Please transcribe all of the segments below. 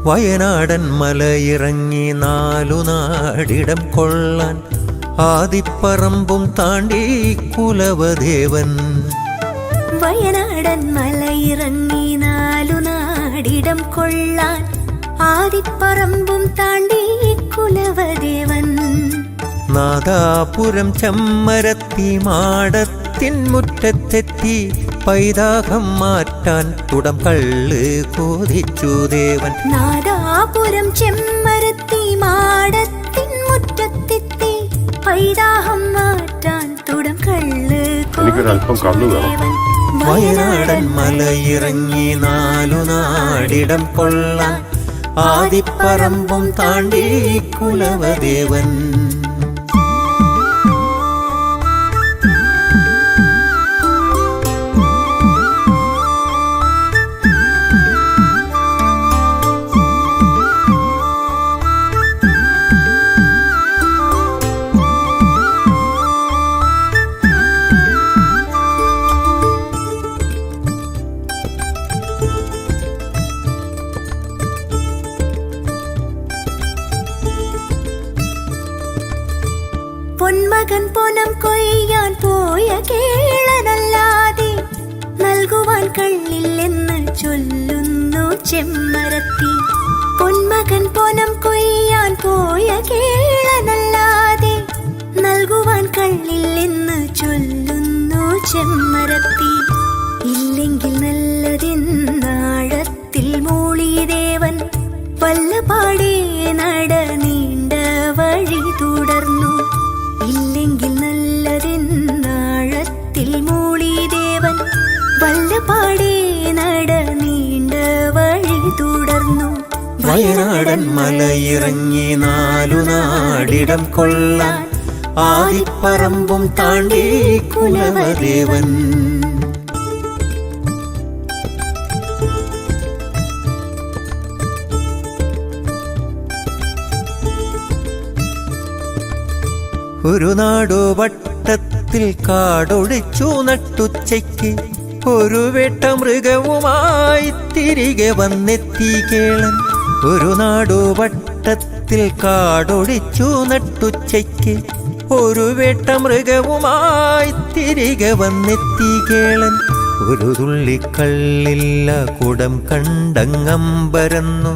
വയനാടൻ മലയിറങ്ങി നാലുനാടിടം കൊള്ളാൻ ആദിപ്പറമ്പും താണ്ടി കുലവദേവൻ. വയനാടൻ മലയിറങ്ങി നാലുനാടിടം കൊള്ളാൻ ആദിപ്പറമ്പും താണ്ടി കുലവദേവൻ. നാദാപുരം ചെമ്മരത്തി മാടത്തിൻ മുറ്റത്തെത്തി പൈതാഹം മാറ്റാൻ തുടം കള്ള് കോതിച്ചു ദേവൻ. നാദാപുരം ചെമ്മരത്തി മാടത്തിൻ മുറ്റത്തെത്തി പൈതാഹം മാറ്റാൻ തുടം കള്ള് കോതിച്ചു ദേവൻ. വയനാടൻ മലയിറങ്ങി നാലുനാടിടം കൊള്ളാൻ ആദിപ്പറമ്പും താണ്ടി കുലവദേവൻ. പൊന്മകൻ പൊനം കൊയ്യാൻ പോയ കേളനല്ലാതെ നൽകുവാൻ കള്ളില്ലെന്ന് ചൊല്ലുന്നു ചെമ്മരത്തി. പൊന്മകൻ പൊനം കൊയ്യാൻ പോയ കേളനല്ലാതെ നൽകുവാൻ കള്ളില്ലെന്ന് ചൊല്ലുന്നു ചെമ്മരത്തി. ഇല്ലെങ്കിൽ നല്ലതെന്നാഴത്തിൽ മൂളിയ ദേവൻ വല്ലപാടേ നട നീണ്ട വഴി തുടർന്നു. ഇല്ലെങ്കിൽ നല്ലതെന്നാഴത്തിൽ മൂളിയ ദേവൻ വല്ലപാടേ നട നീണ്ട വഴി തുടർന്നു. വയനാടൻ മലയിറങ്ങി നാലുനാടിടം കൊള്ളാൻ ആദിപ്പറമ്പും താണ്ടി കുലവദേവൻ. ഒരു നാടു വട്ടത്തിൽ കാടൊഴിച്ചു നട്ടുച്ചയ്ക്ക് ഒരു വേട്ട മൃഗവുമായി തിരികെ വന്നെത്തി കേളൻ. ഒരു നാടു വട്ടത്തിൽ കാടൊഴിച്ചു നട്ടുച്ചയ്ക്ക് ഒരു വേട്ട മൃഗവുമായി തിരികെ വന്നെത്തി കേളൻ. ഒരു തുള്ളിക്കള്ളില്ല കുടം കണ്ടങ്ങമ്പരന്നു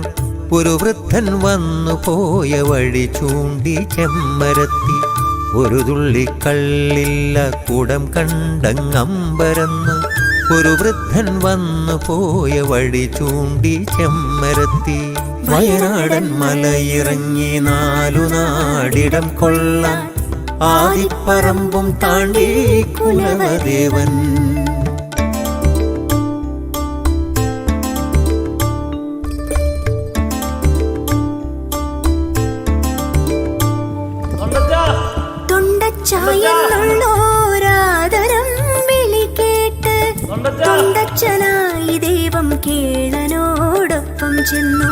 ഒരു വൃദ്ധൻ വന്നു പോയ വഴി ചൂണ്ടി ചെമ്മരത്തി. ഒരു തുള്ളിക്കള്ളില്ല കുടം കണ്ടങ്ങമ്പരന്നു ഒരു വൃദ്ധൻ വന്നു പോയ വഴി ചൂണ്ടി ചെമ്മരത്തി. വയനാടൻ മലയിറങ്ങി നാലുനാടിടം കൊള്ളാൻ ആദിപ്പറമ്പും താണ്ടി കുലവദേവൻ. തൊണ്ടച്ചായെന്നുള്ളോരാദരം വിളി കേട്ട് തൊണ്ടച്ചനായി ദൈവം കേളനോടൊപ്പം ചെന്നു.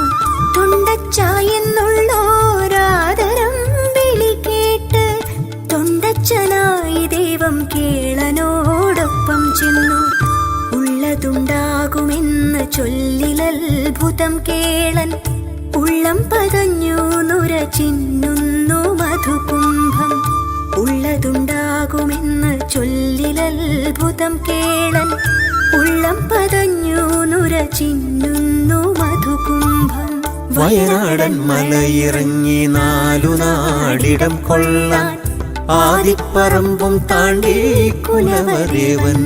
തൊണ്ടച്ചായെന്നുള്ളോരാദരം വിളി കേട്ട് തൊണ്ടച്ചനായി ദൈവം കേളനോടൊപ്പം ചെന്നു. ഉള്ളതുണ്ടാകുമെന്ന് ചൊല്ലിലത്ഭുതം കേളൻ ഉള്ളം പതഞ്ഞു നുര ചിന്നുന്നു മധുകുംഭം. ഉള്ളതുണ്ടാകുമെന്ന് ചൊല്ലിലത്ഭുതം കേളൻ ഉള്ളം പതഞ്ഞു നുര ചിന്നുന്നു മധുകുംഭം. വയനാടൻ മലയിറങ്ങി നാലുനാടിടം കൊള്ളാൻ ആദിപ്പറമ്പും താണ്ടി കുലവദേവൻ.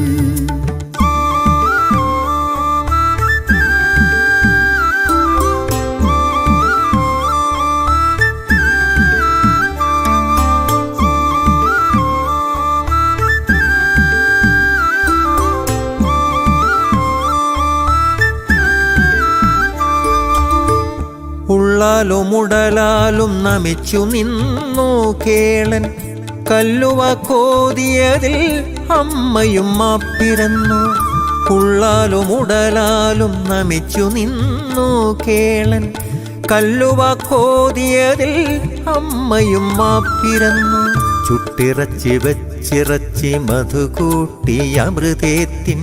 ഉള്ളാലും ഉടലാലും നമിച്ചു നിന്നു കേളൻ കല്ലുവ കോതിയതിൽ അമ്മയും മാപ്പിരന്നു. ഉള്ളാലും ഉടലാലും നമിച്ചു നിന്നു കേളൻ കല്ലുവ കോതിയതിൽ അമ്മയും മാപ്പിരന്നു. ചുട്ടിറച്ചി വെച്ചിറച്ചി മധുകൂട്ടി അമൃതേത്തിൻ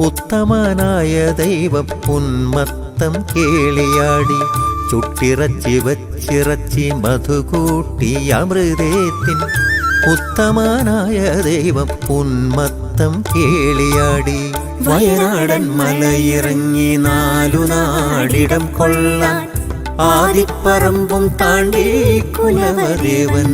ഉത്തമനായ ദൈവം ഉന്മത്തം കേളിയാടി. ചുട്ടിറച്ചി വച്ചിറച്ചി മധുകൂട്ടി അമൃതേത്തിൻ ഉത്തമനായ ദൈവം ഉന്മത്തം കേളിയാടി. വയനാടൻ മലയിറങ്ങി 4 നാടിടം കൊള്ളാൻ ആദിപ്പറമ്പും താണ്ടി കുലവദേവൻ.